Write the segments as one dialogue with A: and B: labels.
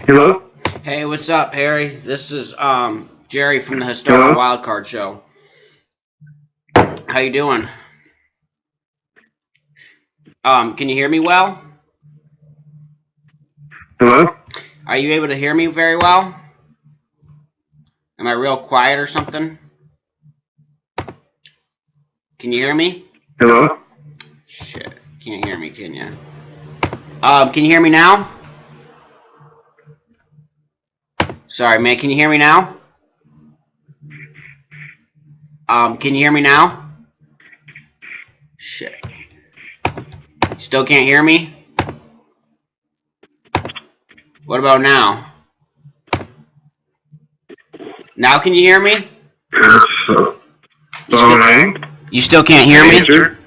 A: Hello?
B: Hey, what's up, Harry? This is Jerry from the Historical
A: Hello?
B: Wildcard Show. How you doing? Can you hear me well?
A: Hello?
B: Are you able to hear me very well? Am I real quiet or something? Can you hear me?
A: Hello?
B: Shit, can't hear me, can you? Can you hear me now? Sorry, man. Can you hear me now? Can you hear me now? Shit. Still can't hear me? What about now? Now can you hear me?
A: So,
B: You
A: phone
B: still
A: rang.
B: you still can't hear me?
A: Answered.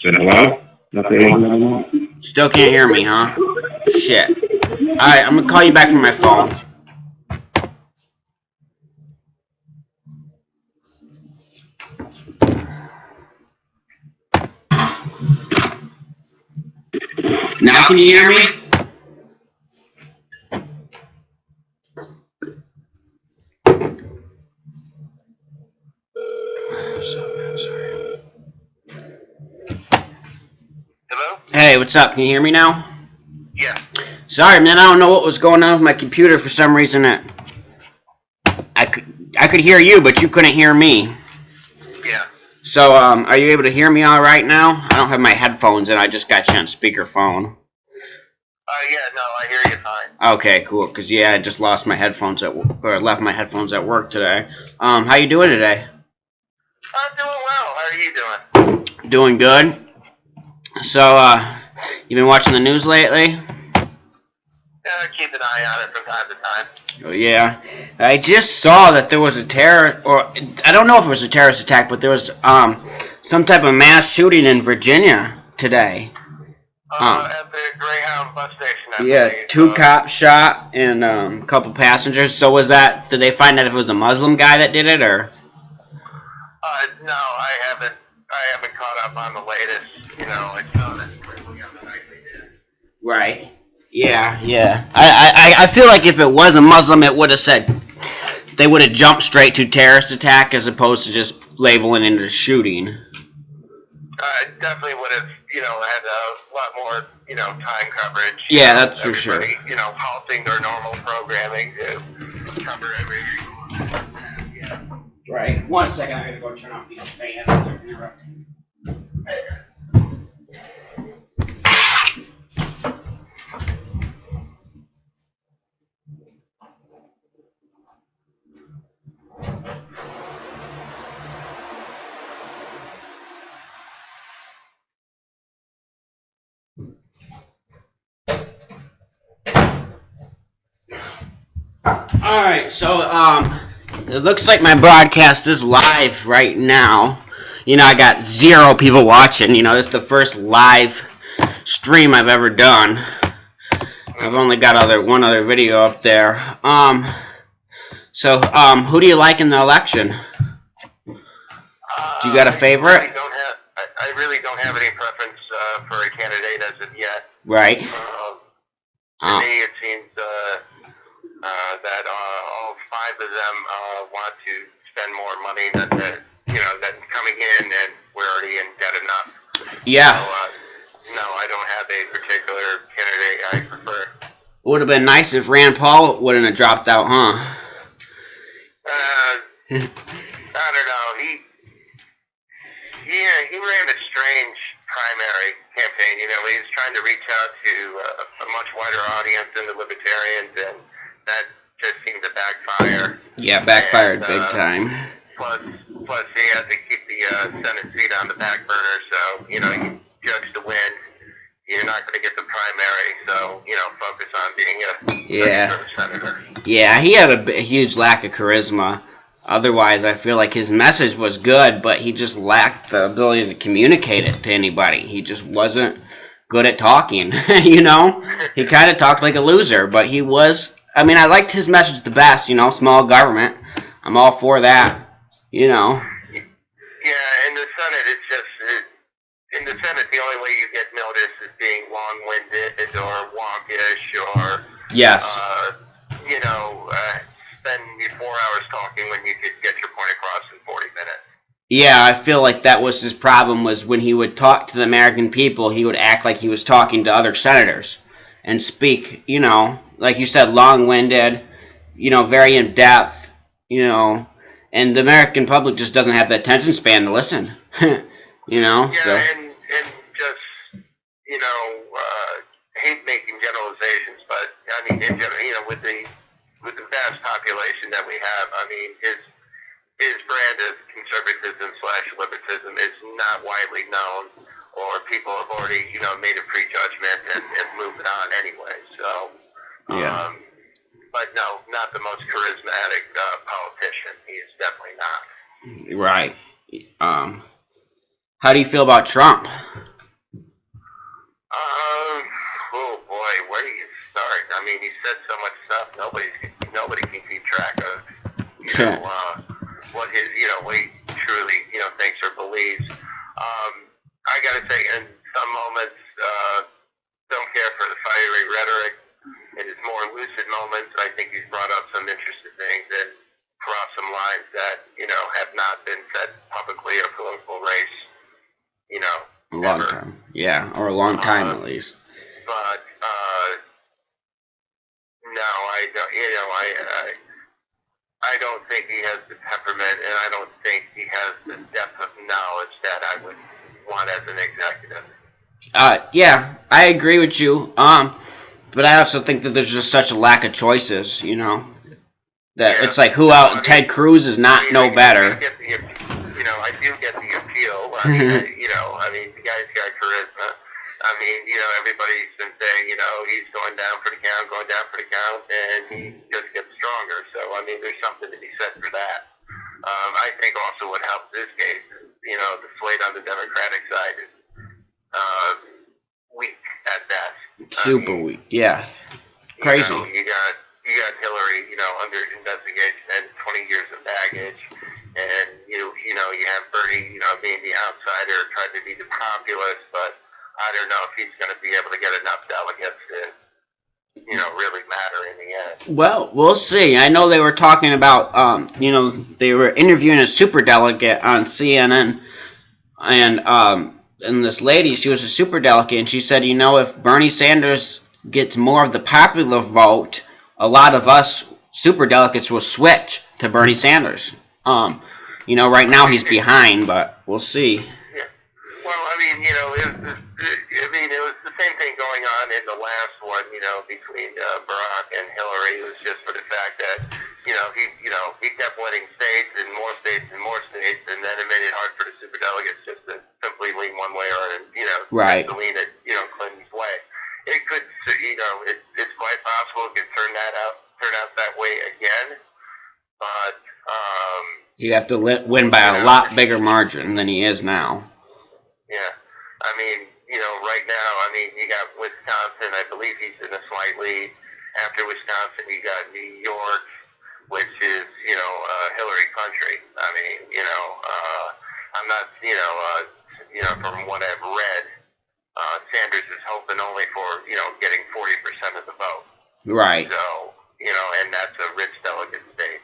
A: Said hello. Nothing.
B: Still can't hear me, huh? Shit. Alright, I'm gonna call you back from my phone. Now can you hear me? Sorry.
A: Hello?
B: Hey, what's up? Can you hear me now?
A: Yeah.
B: Sorry, man. I don't know what was going on with my computer for some reason. I could hear you, but you couldn't hear me.
A: Yeah.
B: So, are you able to hear me all right now? I don't have my headphones in. I just got you on speakerphone.
A: Yeah, no, I hear you fine.
B: Okay, cool. Cause yeah, I just lost my headphones or left my headphones at work today. How you doing today?
A: I'm doing well. How are you doing?
B: Doing good. So, you been watching the news lately?
A: Yeah, keep an eye on it from time to time.
B: Oh, yeah. I just saw that there was a I don't know if it was a terrorist attack, but there was some type of mass shooting in Virginia today.
A: At the Greyhound bus station, I
B: Yeah,
A: believe.
B: 2 cops shot and a couple passengers. So did they find out if it was a Muslim guy that did it, or?
A: No, I haven't caught up on the latest. I saw this quickly on the night they did.
B: Right. Yeah. I feel like if it was a Muslim, it would have said they would have jumped straight to terrorist attack as opposed to just labeling it as shooting.
A: Definitely would have, had a lot more, time coverage.
B: Yeah, that's for sure.
A: Halting their normal programming to cover everything. Yeah.
B: Right. 1 second, I gotta go turn off these fans. They're interrupting. Alright, so it looks like my broadcast is live right now. I got 0 people watching. This is the first live stream I've ever done. I've only got one other video up there. So who do you like in the election? Do you got a favorite?
A: I really don't have any preference for a candidate as of yet.
B: Right.
A: To me, it seems that all 5 of them want to spend more money than coming in, and we're already in debt enough.
B: Yeah.
A: So, no, I don't have a particular candidate I prefer.
B: It would have been nice if Rand Paul wouldn't have dropped out, huh?
A: I don't know. He ran a strange primary campaign. He was trying to reach out to a much wider audience than the libertarians, and that just seemed to backfire.
B: Yeah, backfired big time.
A: Plus, he had to keep the Senate seat on the back burner, so, you judge the win. You're not going to get the primary, so, focus on being a senator.
B: Yeah, he had a huge lack of charisma. Otherwise, I feel like his message was good, but he just lacked the ability to communicate it to anybody. He just wasn't good at talking, He kind of talked like a loser, but he was... I liked his message the best, small government. I'm all for that,
A: Yeah, in the Senate, in the Senate, the only way you get noticed is being long-winded or wonkish or
B: yes, Yeah, I feel like that was his problem, was when he would talk to the American people, he would act like he was talking to other senators and speak, like you said, long-winded, very in-depth, and the American public just doesn't have the attention span to listen, so.
A: Yeah, and just hate making generalizations, but I mean, in general, with the vast population that we have, I mean, his brand of conservatism slash liberalism is not widely known, or people have already made a prejudgment and moved on anyway. So,
B: Yeah.
A: but no, not the most charismatic politician. He is definitely not.
B: Right. How do you feel about Trump?
A: Um, oh boy, where do you start? I mean, he said so much stuff nobody can keep track of. What his what he truly thinks or believes. I gotta say, in some moments, don't care for the fiery rhetoric. In his more lucid moments, I think he's brought up some interesting things and crossed some lines that have not been said publicly or political race.
B: A long
A: Ever.
B: time. Yeah, or a long time at least.
A: But no, I don't. I don't think he has the temperament, and I don't think he has the depth of knowledge that I would want as an executive.
B: Yeah, I agree with you. But I also think that there's just such a lack of choices, that
A: Yeah.
B: it's like who
A: No,
B: out. Ted Cruz is not no better.
A: I do get the appeal. I mean, the guy's got charisma. I mean, everybody's been saying, he's going down for the count, and he just gets stronger. So, I mean, there's something to be said for that. I think also what helps this case is, the slate on the Democratic side is weak at best.
B: Super weak. Yeah. Crazy.
A: You got Hillary, under investigation and 20 years of baggage, and you have Bernie, being the outsider, trying to be the populist, but I don't know if he's going to be able to get enough delegates to, really matter in the end.
B: Well, we'll see. I know they were talking about, they were interviewing a super delegate on CNN, and this lady, she was a super delegate, and she said, if Bernie Sanders gets more of the popular vote, a lot of us super delegates will switch to Bernie Sanders. Right now he's behind, but we'll see.
A: Yeah. Well, I mean, it was the same thing going on in the last one, between Barack and Hillary. It was just for the fact that, he kept winning states and more states and more states, and then it made it hard for the superdelegates just to simply lean one way or,
B: Right.
A: to lean it, Clinton's way. It could, it's quite possible it could turn out that way again, but,
B: He'd have to win by a lot bigger margin than he is now.
A: yeah. I mean, right now, you got Wisconsin. I believe he's in a slight lead. After Wisconsin, you got New York, which is, Hillary country. I mean, I'm not, from what I've read, Sanders is hoping only for, getting 40% of the vote.
B: Right.
A: So, and that's a rich delegate state.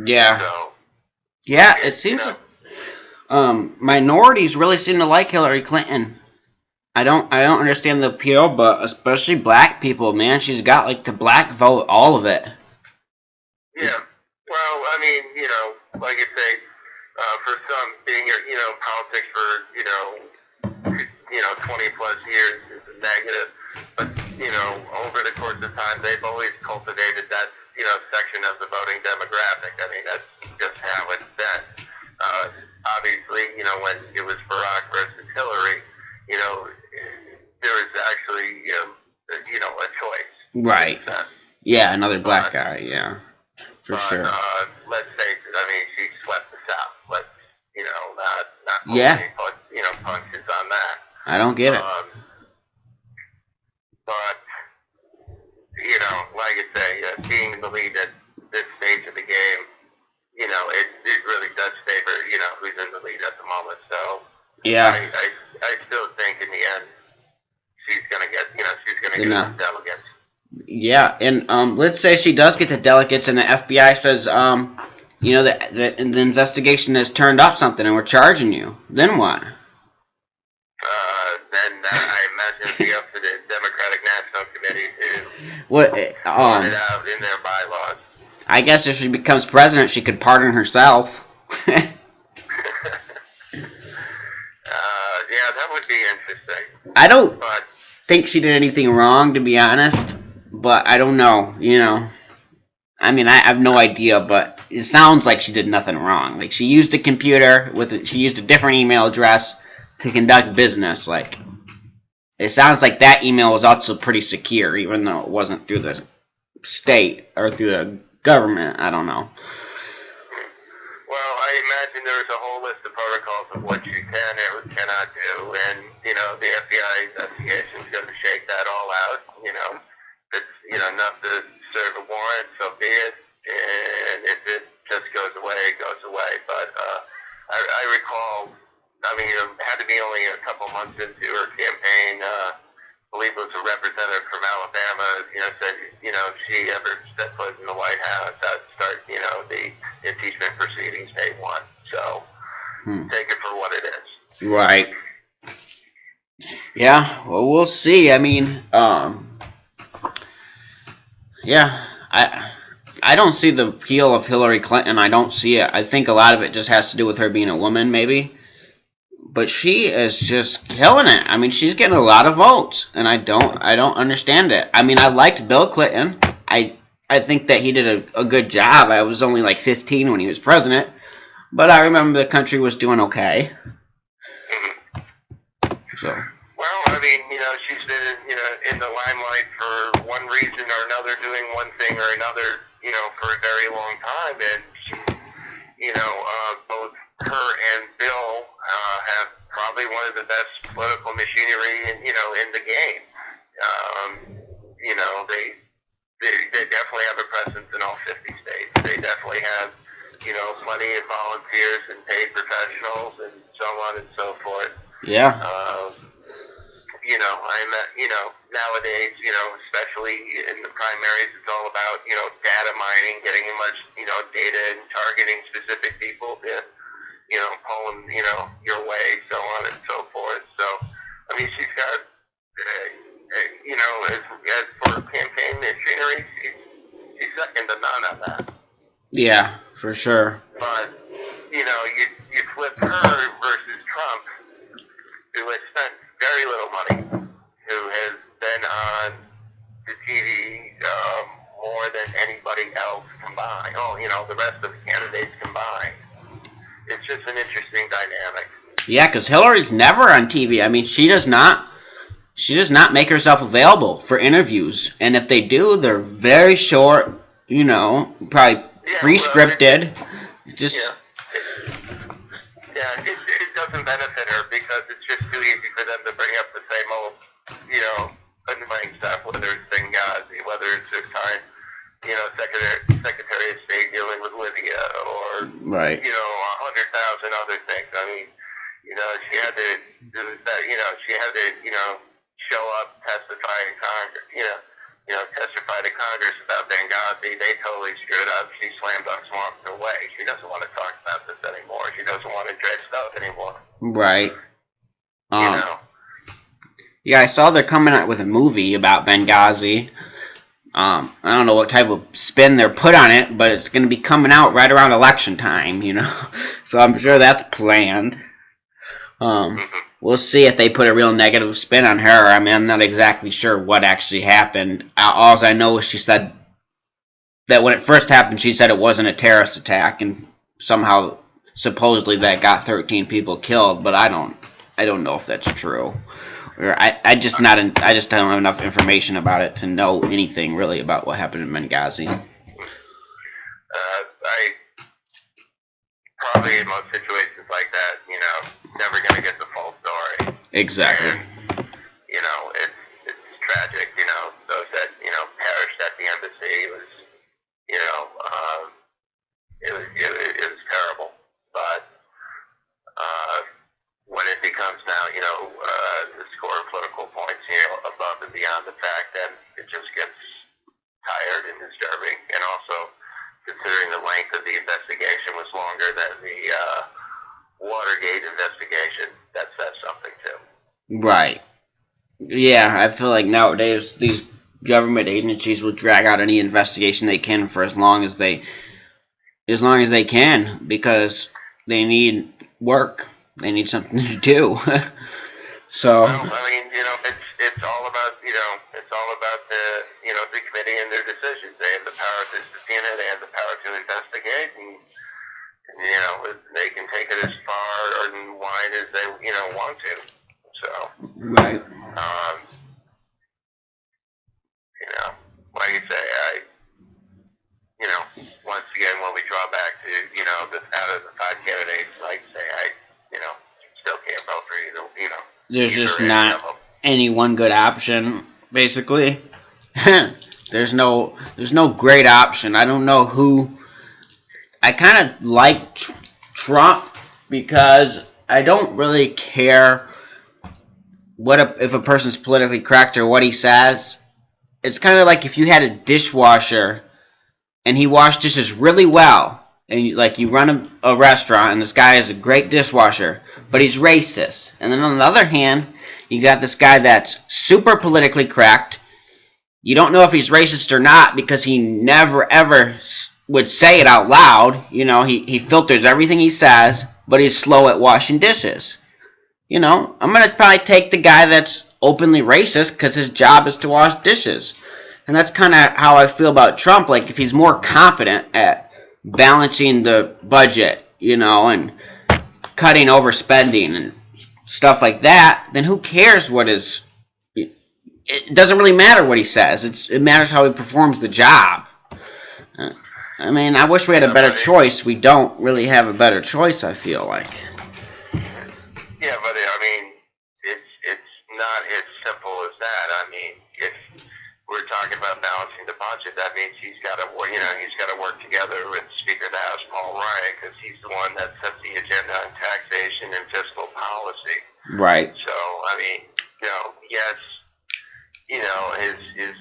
B: Yeah.
A: So,
B: yeah, it seems like minorities really seem to like Hillary Clinton. I don't understand the appeal, but especially black people, man, she's got like the black vote, all of it.
A: Yeah. Well, I mean, like I say, for some, being politics for 20 plus years is a negative, but over the course of time, they've always cultivated that section of the voting demographic. I mean, that's just how it's been. Obviously, when it was Barack versus Hillary, there was actually a choice.
B: Right. Yeah, another black guy. Yeah, for sure.
A: Let's face it. I mean, she swept the South. Let's not
B: Yeah.
A: put punches on that.
B: I don't get it.
A: But like I say, being the lead at this stage of the game, it really does favor who's in the lead at the moment. So
B: yeah,
A: I still think in the end she's gonna get enough delegates.
B: Yeah, and let's say she does get the delegates, and the FBI says You know, the investigation has turned up something and we're charging you. Then what?
A: Then I imagine it'd be up to the Democratic National Committee to
B: What?
A: sort it out in their bylaws.
B: I guess if she becomes president, she could pardon herself.
A: Yeah, that would be interesting.
B: I don't think she did anything wrong, to be honest. But I don't know. You know. I mean, I have no idea, but it sounds like she did nothing wrong. Like she used a computer she used a different email address to conduct business. Like it sounds like that email was also pretty secure, even though it wasn't through the state or through the government. I don't know.
A: Well, I imagine there's a whole list of protocols of what you can or cannot do, and the FBI investigation is going to shake that all out. If it's enough to serve a warrant, so be it. And if it just goes away, it goes away. But I recall, I mean, it had to be only a couple months into her campaign. I believe it was a representative from Alabama, said, if she ever stepped foot in the White House, I'd start, the impeachment proceedings day one. So take it for what it is.
B: Right. Yeah. Well, we'll see. I mean, yeah. I don't see the appeal of Hillary Clinton. I don't see it. I think a lot of it just has to do with her being a woman, maybe. But she is just killing it. I mean, she's getting a lot of votes, and I don't understand it. I mean, I liked Bill Clinton. I think that he did a good job. I was only like 15 when he was president, but I remember the country was doing okay. So.
A: Well, I mean, she's been in the limelight for one reason or another, doing one thing or another, for a very long time, and she, both her and Bill have probably one of the best political machinery in the game. They definitely have a presence in all 50 states. They definitely have, plenty of volunteers and paid professionals and so on and so forth.
B: Yeah.
A: Nowadays, especially in the primaries, it's all about, data mining, getting as much, data and targeting specific people to, pull them, your way, so on and so forth. So, I mean, she's got, as for campaign machinery, she's second to none on that.
B: Yeah, for sure.
A: But, you flip her versus Trump, who has spent very little money, who has been on the TV more than anybody else combined. Oh, the rest of the candidates combined. It's just an interesting dynamic.
B: Yeah, because Hillary's never on TV. I mean, she does not make herself available for interviews, and if they do, they're very short. Probably pre-scripted.
A: It doesn't benefit her because it's just too easy for them to bring up the same old, annoying stuff, whether it's Benghazi, whether it's this time, Secretary of State dealing with Libya, or,
B: right.
A: 100,000 other things. I mean, she had to do that, she had to, show up, testify in Congress, testify to Congress about Benghazi. They totally screwed up. She slammed us walked away. She doesn't want to talk about this anymore. She doesn't want to dredge stuff anymore.
B: Right. Yeah, I saw they're coming out with a movie about Benghazi. I don't know what type of spin they're put on it, but it's going to be coming out right around election time, So I'm sure that's planned. We'll see if they put a real negative spin on her. I mean, I'm not exactly sure what actually happened. All I know is she said that when it first happened, she said it wasn't a terrorist attack, and somehow, supposedly, that got 13 people killed. But I don't know if that's true. Or I just don't have enough information about it to know anything really about what happened in Benghazi.
A: Probably in most situations like that, never going to get the full story.
B: Exactly.
A: And, it's tragic, those that, perished at the embassy was, it was terrible. But, when it becomes now, to score political points, above and beyond the fact, then it just gets tired and disturbing. And also, considering the length of the investigation,
B: Right. Yeah, I feel like nowadays these government agencies will drag out any investigation they can for as long as they can because they need work. They need something to do. So,
A: Well, I mean, it's all about the the committee and their decisions. They have the power to subpoena, they have the power to investigate, and they can take it as far or wide as they want to. So,
B: right.
A: um, you know, like I say, once again, when we draw back to out of the five candidates, like I say, I still can't vote for
B: There's
A: either
B: just
A: any of
B: not
A: them.
B: any one good option, basically. there's no great option. I don't know who. I kind of like Trump because I don't really care if a person's politically correct or what he says. It's kind of like if you had a dishwasher and he washed dishes really well, and you run a restaurant and this guy is a great dishwasher, but he's racist. And then on the other hand, you got this guy that's super politically correct. You don't know if he's racist or not because he never ever would say it out loud. He filters everything he says, but he's slow at washing dishes. I'm going to probably take the guy that's openly racist because his job is to wash dishes. And that's kind of how I feel about Trump. Like, if he's more confident at balancing the budget, and cutting overspending and stuff like that, then who cares what his. It doesn't really matter what he says. It matters how he performs the job. Uh, I mean, I wish we had a
A: Yeah,
B: better
A: but
B: choice. We don't really have a better choice, I feel like.
A: I mean, it's not as simple as that. I mean, if we're talking about balancing the budget, that means he's got to work together with Speaker of the House Paul Ryan because he's the one that sets the agenda on taxation and fiscal policy.
B: Right.
A: So I mean, yes, his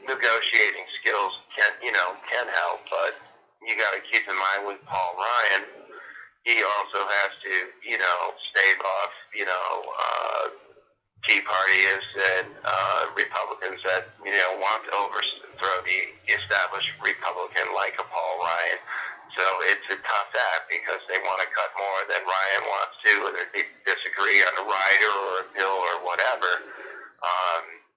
A: negotiating skills can help, but you got to keep in mind with Paul Ryan, he also has to stave off Tea Partyers and Republicans that want to overthrow the established Republican like a Paul Ryan. So it's a tough act because they want to cut more than Ryan wants to, and they disagree on a rider or a bill or whatever.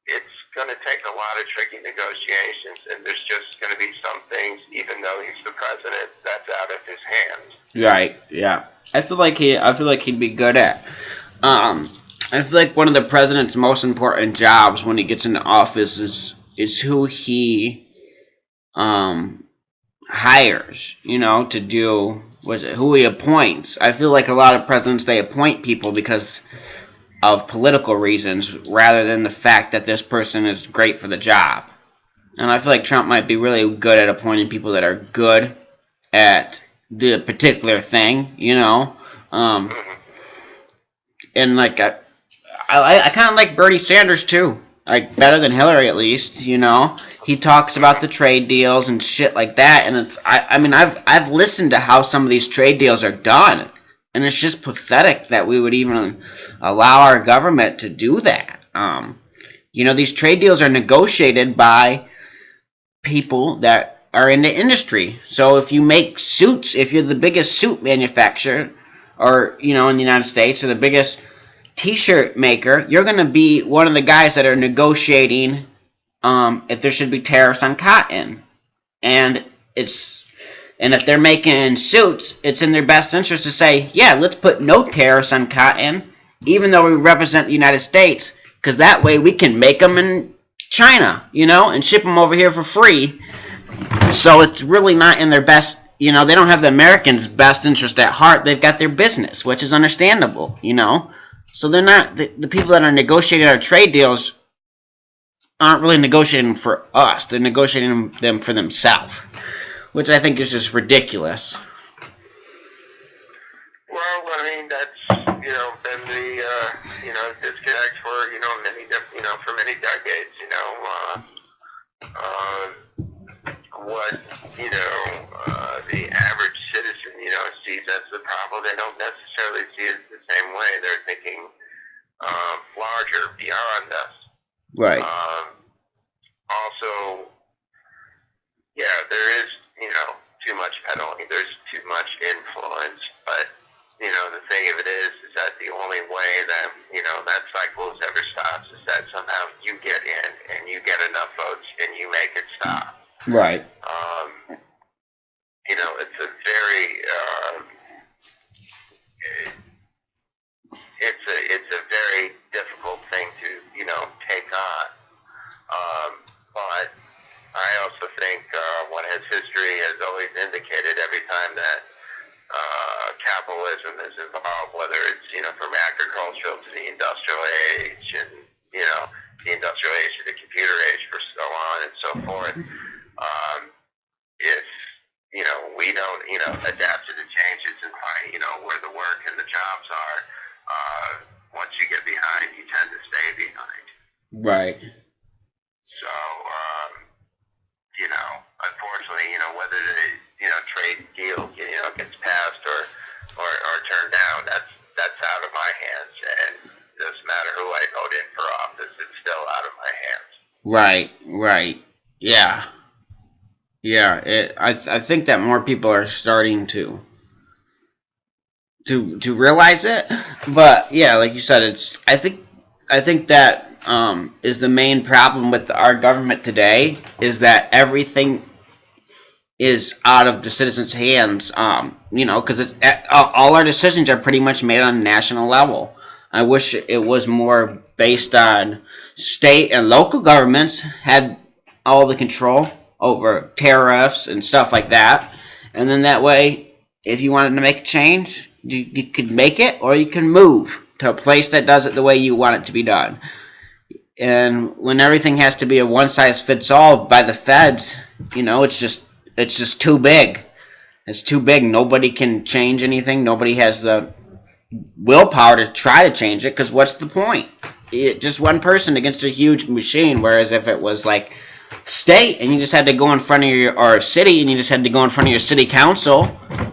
A: It's going to take a lot of tricky negotiations, and there's just going to be some things, even though he's the president, that's out of his hands.
B: Right. Yeah. I feel like he'd be good at. Um, I feel like one of the president's most important jobs when he gets into office is who he um hires. To do who he appoints. I feel like a lot of presidents they appoint people because of political reasons rather than the fact that this person is great for the job. And I feel like Trump might be really good at appointing people that are good at the particular thing. Um, and like I kind of like Bernie Sanders too. Like better than Hillary at least. He talks about the trade deals and shit like that, and I mean I've listened to how some of these trade deals are done, and it's just pathetic that we would even allow our government to do that. These trade deals are negotiated by people that are in the industry. So if you make suits, if you're the biggest suit manufacturer, or in the United States, or the biggest T-shirt maker, you're going to be one of the guys that are negotiating if there should be tariffs on cotton, and if they're making suits, it's in their best interest to say, yeah, let's put no tariffs on cotton, even though we represent the United States, because that way we can make them in China, and ship them over here for free. So it's really not in their best. They don't have the Americans' best interest at heart. They've got their business, which is understandable. So they're not the people that are negotiating our trade deals aren't really negotiating for us. They're negotiating them for themselves, which I think is just ridiculous.
A: Well, I mean that's been the disconnect for for many decades. Uh, what the average citizen sees as the problem, they don't necessarily see it the same way. They're thinking large larger beyond us.
B: Right.
A: Also, yeah, there is, too much peddling. There's too much influence. But, the thing of it is that the only way that, that cycle ever stops is that somehow you get in and you get enough votes and you make it stop.
B: Right.
A: It's a very, it's a very difficult thing to, take on. But I also think one has history has always indicated every time that capitalism is involved, whether it's from agricultural to the industrial age, and the industrial age to the computer age, for so on and so forth. If we don't adapt to the changes and find where the work and the jobs are, once you get behind, you tend to stay behind.
B: Right.
A: So, unfortunately, whether the, trade deal, gets passed or turned down, that's out of my hands. And it doesn't matter who I vote in for office, it's still out of my hands.
B: Right. Right. Yeah. Yeah. I think that more people are starting to realize it. But yeah, like you said, I think that is the main problem with our government today, is that everything is out of the citizens' hands. Because all our decisions are pretty much made on a national level. I wish it was more based on state and local governments had all the control over tariffs and stuff like that, and then that way, if you wanted to make a change, you could make it, or you can move to a place that does it the way you want it to be done. And when everything has to be a one size fits all by the feds, it's just too big. It's too big. Nobody can change anything. Nobody has the willpower to try to change it, because what's the point? Just one person against a huge machine. Whereas if it was like state and you just had to go in front of your, or city, and you just had to go in front of your city council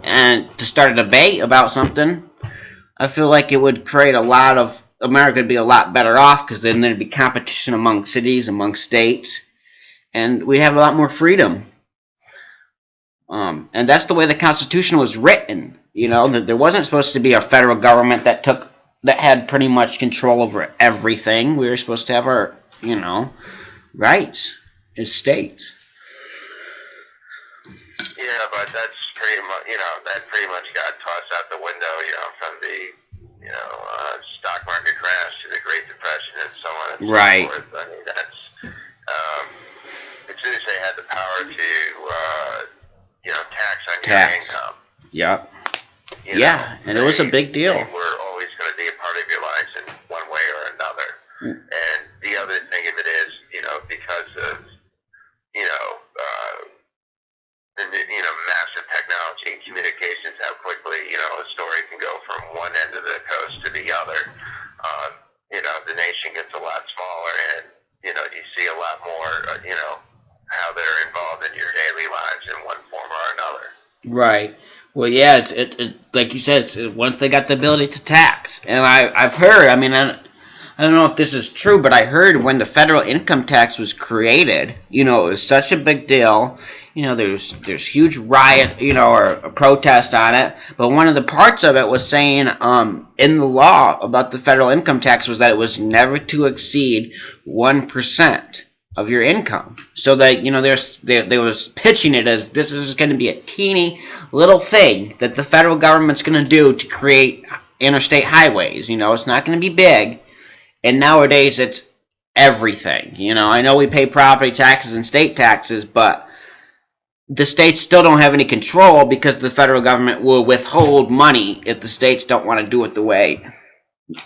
B: and to start a debate about something, I feel like it would create a lot of, America would be a lot better off, because then there'd be competition among cities, among states, and we'd have a lot more freedom. And that's the way the Constitution was written. That there wasn't supposed to be a federal government that had pretty much control over everything. We were supposed to have our, rights as states.
A: Yeah, but that's pretty much, that pretty much got tossed out the window, from the, stock market crash to the Great Depression and so on and
B: Right.
A: so forth. I mean, that's, as soon as they had the power to, tax on your income.
B: Yep. Yeah, and it was a big deal.
A: They were always going to be a part of your lives in one way or another. And the other thing of it is, because of, massive technology and communications, how quickly, a story can go from one end of the coast to the other. The nation gets a lot smaller, and, you see a lot more, how they're involved in your daily lives in one form or another.
B: Right. Well, yeah, it like you said, once they got the ability to tax, and I've heard, I mean, I don't know if this is true, but I heard when the federal income tax was created, it was such a big deal. There's huge riot, or a protest on it. But one of the parts of it was saying, in the law about the federal income tax, was that it was never to exceed 1% of your income. So that they was pitching it as this is going to be a teeny little thing that the federal government's going to do to create interstate highways. It's not going to be big. And nowadays it's everything. I know we pay property taxes and state taxes, but the states still don't have any control, because the federal government will withhold money if the states don't want to do it the way,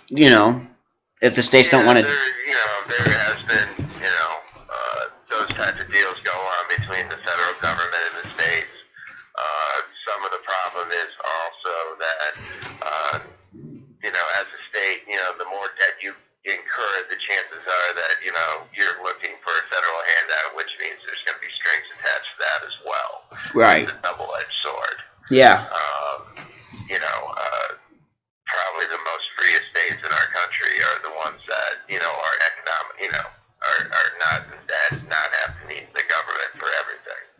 B: if the states don't want to.
A: There has been, those types of deals go on between the federal government and the states. Some of the problem is also that, as a state, the more debt you incur, the chances are that, you're looking for a federal handout, which means there's going to be strings attached to that as well.
B: Right.
A: It's a double-edged sword.
B: Yeah.
A: Probably the most freest states in our country are the ones that,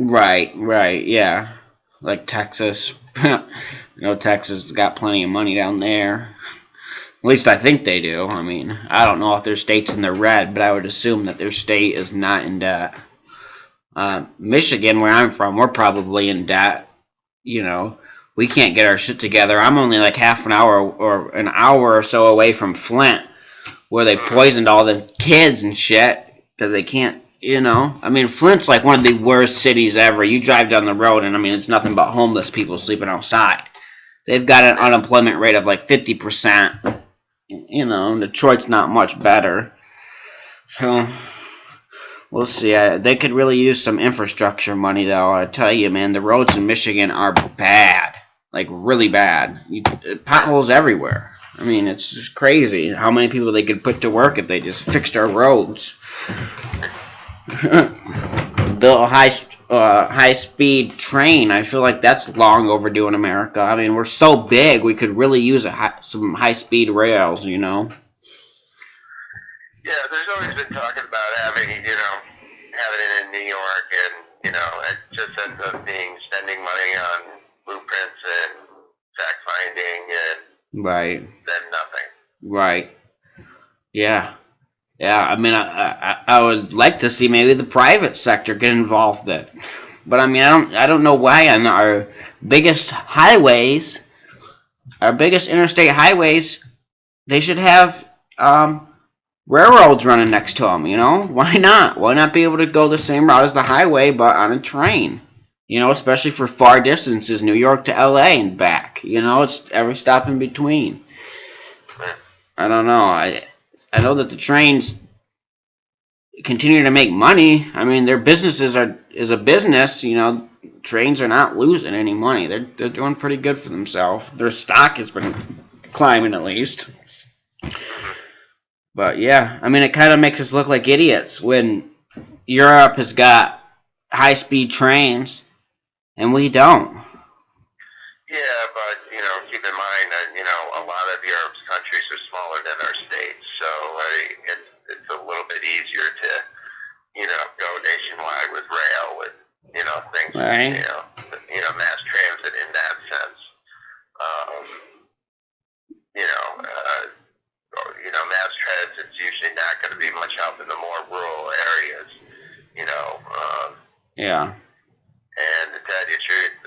B: Right, yeah. Like Texas. Texas has got plenty of money down there. At least I think they do. I mean, I don't know if their state's in the red, but I would assume that their state is not in debt. Michigan, where I'm from, we're probably in debt. You know, we can't get our shit together. I'm only like half an hour or an hour or so away from Flint, where they poisoned all the kids and shit because they can't. I mean, Flint's like one of the worst cities ever. You drive down the road, and I mean, it's nothing but homeless people sleeping outside. They've got an unemployment rate of like 50%. Detroit's not much better. So we'll see. They could really use some infrastructure money, though. I tell you, man, the roads in Michigan are bad, like really bad. Potholes everywhere. I mean, it's just crazy how many people they could put to work if they just fixed our roads. Built a high speed train. I feel like that's long overdue in America. I mean, we're so big, we could really use some high speed rails.
A: Yeah, there's always been talking about having it in New York, and it just ends up being spending money on blueprints and fact finding, and
B: Right.
A: then nothing.
B: Right. Yeah. Yeah. I mean, I would like to see maybe the private sector get involved in it, but I mean, I don't know why on our biggest highways, our biggest interstate highways, they should have railroads running next to them. Why not? Why not be able to go the same route as the highway, but on a train? Especially for far distances, New York to LA and back. It's every stop in between. I don't know. I know that the trains continue to make money. I mean, their businesses is a business. Trains are not losing any money. They're doing pretty good for themselves. Their stock has been climbing at least. But yeah, I mean, it kind of makes us look like idiots when Europe has got high-speed trains and we don't.
A: Yeah, but keep in mind that a lot of Europe's countries are smaller than our states, so it's a little bit easier to go nationwide with rail, with things,
B: right?
A: Mass transit in that sense. Mass transit's usually not going to be much help in the more rural areas.
B: Yeah.
A: And to tell you the truth,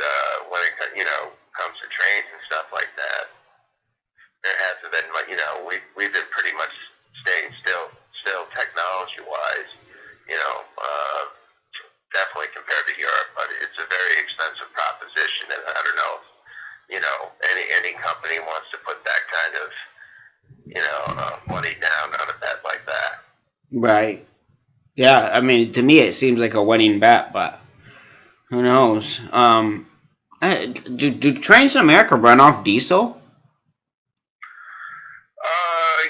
A: when it comes to trains and stuff like that, there hasn't been much. We've been pretty much staying still technology wise. Definitely compared to Europe, but it's a very expensive proposition, and I don't know if any company wants to put that kind of money down on a bet like that.
B: Right. Yeah, I mean, to me it seems like a winning bet, but who knows? Do trains in America run off diesel?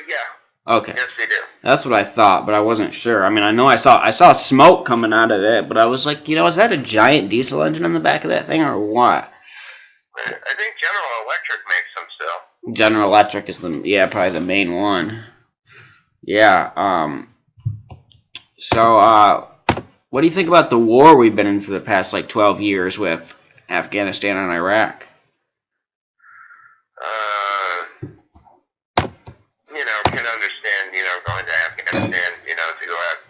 A: Yeah.
B: Okay.
A: Yes, they do.
B: That's what I thought, but I wasn't sure. I mean, I know I saw smoke coming out of it, but I was like, is that a giant diesel engine in the back of that thing or what?
A: I think General Electric makes them still.
B: General Electric is probably the main one. Yeah. So, what do you think about the war we've been in for the past 12 years with Afghanistan and Iraq?
A: Can understand, going to Afghanistan, to go out,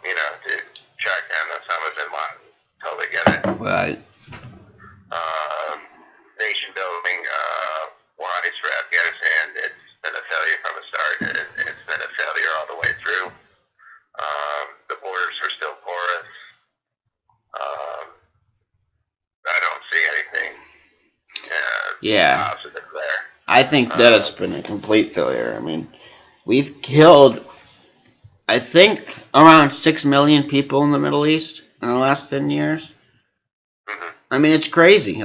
A: to track down Osama bin Laden. Totally get it.
B: Right.
A: Nation building wise for Afghanistan, it's been a failure from the start. It's been a failure all the way through. The borders are still porous. I don't see anything positive there.
B: I think that it's been a complete failure. I mean, we've killed, I think, around 6 million people in the Middle East in the last 10 years.
A: Mm-hmm.
B: I mean, it's crazy.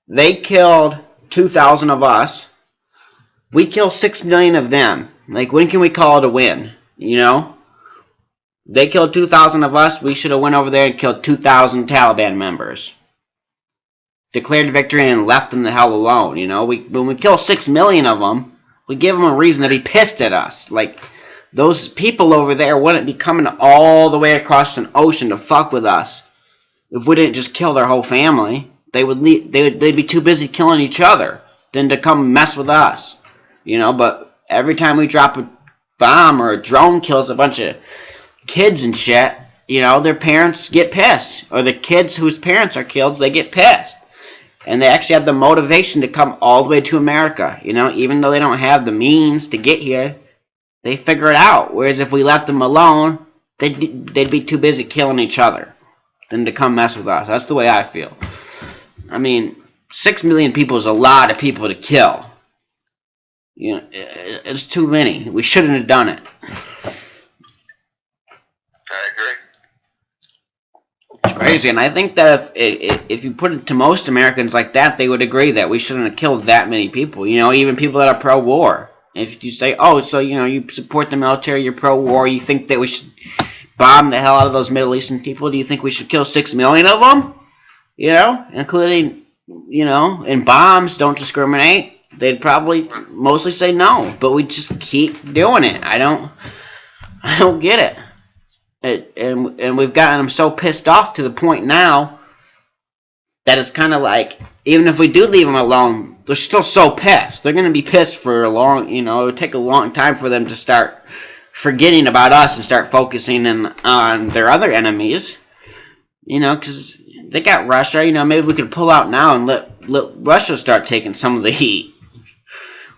B: They killed 2,000 of us. We kill 6 million of them. When can we call it a win? They killed 2,000 of us. We should have went over there and killed 2,000 Taliban members. Declared victory and left them the hell alone. When we kill 6 million of them, we give them a reason to be pissed at us. Those people over there wouldn't be coming all the way across an ocean to fuck with us If we didn't just kill their whole family, they'd be too busy killing each other than to come mess with us. But every time we drop a bomb or a drone kills a bunch of kids and shit, their parents get pissed. Or the kids whose parents are killed, they get pissed. And they actually have the motivation to come all the way to America. Even though they don't have the means to get here, they figure it out. Whereas if we left them alone, they'd be too busy killing each other than to come mess with us. That's the way I feel. 6 million people is a lot of people to kill. It's too many. We shouldn't have done it.
A: I agree.
B: It's crazy, and I think that if you put it to most Americans like that, they would agree that we shouldn't have killed that many people. Even people that are pro-war. If you say, oh, so you support the military, you're pro-war, you think that we should bomb the hell out of those Middle Eastern people? Do you think we should kill 6 million of them? Including, and bombs don't discriminate. They'd probably mostly say no, but we just keep doing it. I don't get it. And we've gotten them so pissed off to the point now that it's kind of like, even if we do leave them alone, they're still so pissed. They're going to be pissed for a long, it would take a long time for them to start forgetting about us and start focusing on their other enemies. Because they got Russia. Maybe we could pull out now and let Russia start taking some of the heat.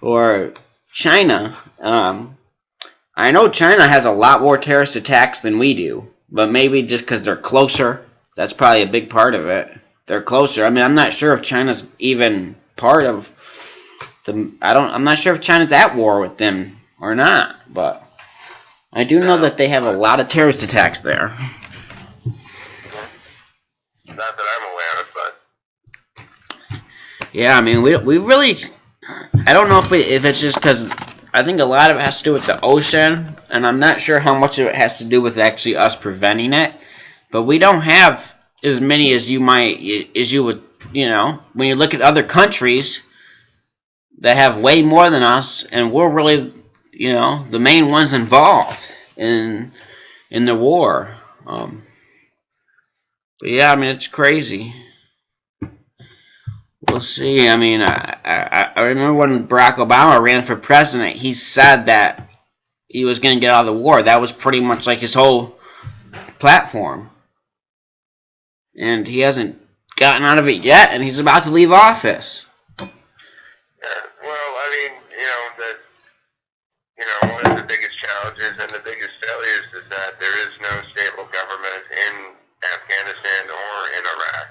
B: Or China. I know China has a lot more terrorist attacks than we do, but maybe just because they're closer, that's probably a big part of it. They're closer. I'm not sure if China's even part of the. I'm not sure if China's at war with them or not, but I do know that they have a lot of terrorist attacks there.
A: Not that I'm aware of, but
B: yeah, we really. I don't know if it's just because I think a lot of it has to do with the ocean, and I'm not sure how much of it has to do with actually us preventing it. But we don't have as many as you would, when you look at other countries that have way more than us, and we're really, the main ones involved in the war. But yeah, it's crazy. We'll see. I remember when Barack Obama ran for president, he said that he was going to get out of the war. That was pretty much like his whole platform. And he hasn't gotten out of it yet, and he's about to leave office.
A: Yeah, well, one of the biggest challenges and the biggest failures is that there is no stable government in Afghanistan or in Iraq.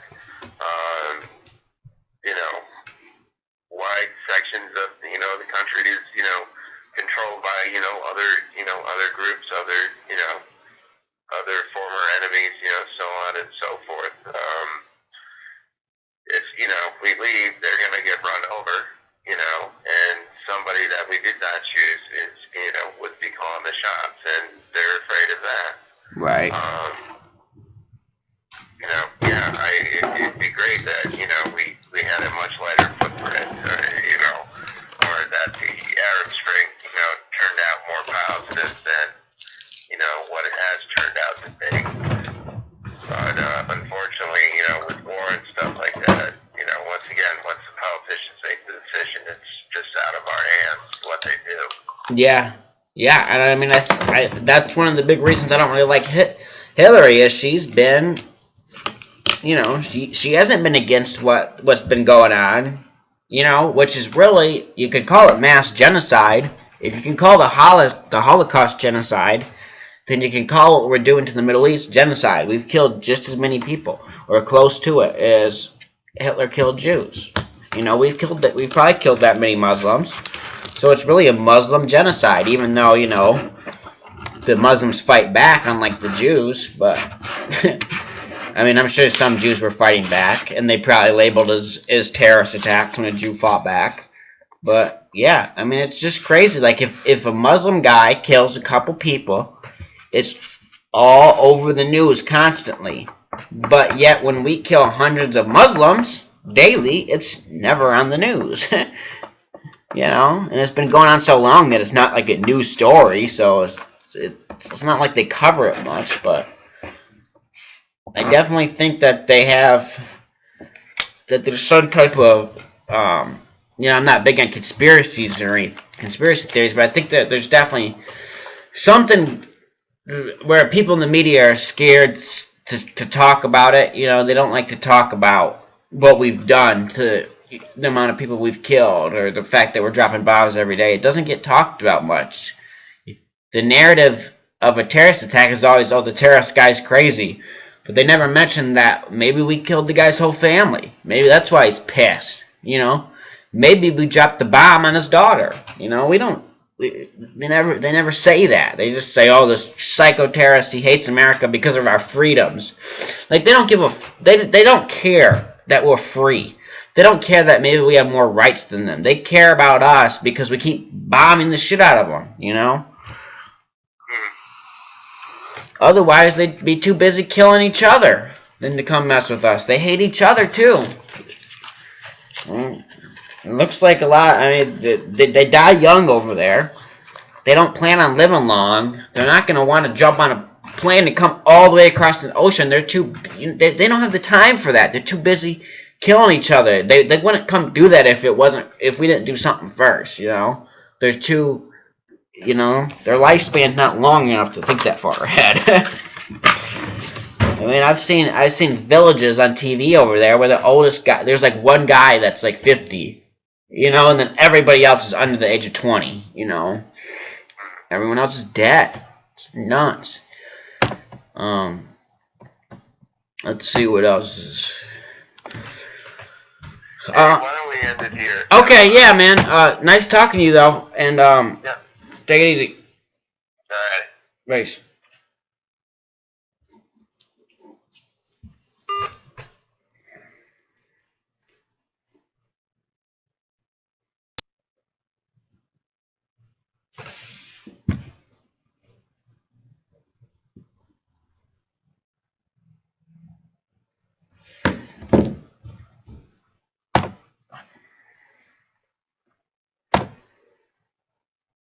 A: Wide sections of the country is controlled by other groups, other former enemies, so on and so forth. If we leave, they're going to get run over, and somebody that we did not choose would be calling the shots, and they're afraid of that.
B: Right.
A: It'd be great that, we had a much lighter footprint, or that the Arab Spring, turned out more positive than, what it has turned out to be. But, unfortunately, with war and stuff like that, once again, once the politicians make the decision, it's just out of our hands what they do.
B: Yeah. Yeah, and I that's one of the big reasons I don't really like Hillary is she's been, she hasn't been against what's been going on, which is really, you could call it mass genocide. If you can call the Holocaust genocide, then you can call what we're doing to the Middle East genocide. We've killed just as many people, or close to it, as Hitler killed Jews. We've probably killed that many Muslims. So it's really a Muslim genocide, even though, the Muslims fight back, unlike the Jews, but I'm sure some Jews were fighting back, and they probably labeled as terrorist attacks when a Jew fought back. But yeah, it's just crazy. Like if a Muslim guy kills a couple people, it's all over the news constantly. But yet when we kill hundreds of Muslims daily, it's never on the news. And it's been going on so long that it's not like a news story, so it's not like they cover it much, but I definitely think that there's some type of, I'm not big on conspiracies or any conspiracy theories, but I think that there's definitely something where people in the media are scared to talk about it. They don't like to talk about what we've done to the amount of people we've killed or the fact that we're dropping bombs every day. It doesn't get talked about much. The narrative of a terrorist attack is always, oh, the terrorist guy's crazy. But they never mention that maybe we killed the guy's whole family. Maybe that's why he's pissed. Maybe we dropped the bomb on his daughter. We don't. They never say that. They just say, "Oh, this psycho terrorist, he hates America because of our freedoms." Like they don't give a. They don't care that we're free. They don't care that maybe we have more rights than them. They care about us because we keep bombing the shit out of them. Otherwise, they'd be too busy killing each other than to come mess with us. They hate each other too. It looks like a lot. I mean, they die young over there. They don't plan on living long. They're not going to want to jump on a plane and come all the way across the ocean. They don't have the time for that. They're too busy killing each other. They wouldn't come do that if we didn't do something first. They're too. Their lifespan's not long enough to think that far ahead. I mean, I've seen villages on TV over there where the oldest guy, there's like one guy that's like 50, and then everybody else is under the age of 20, Everyone else is dead. It's nuts. Let's see what else is.
A: Why don't we end it here?
B: Okay, yeah, man. Nice talking to you though, and
A: Yeah.
B: take it easy.
A: All right.
B: Thanks.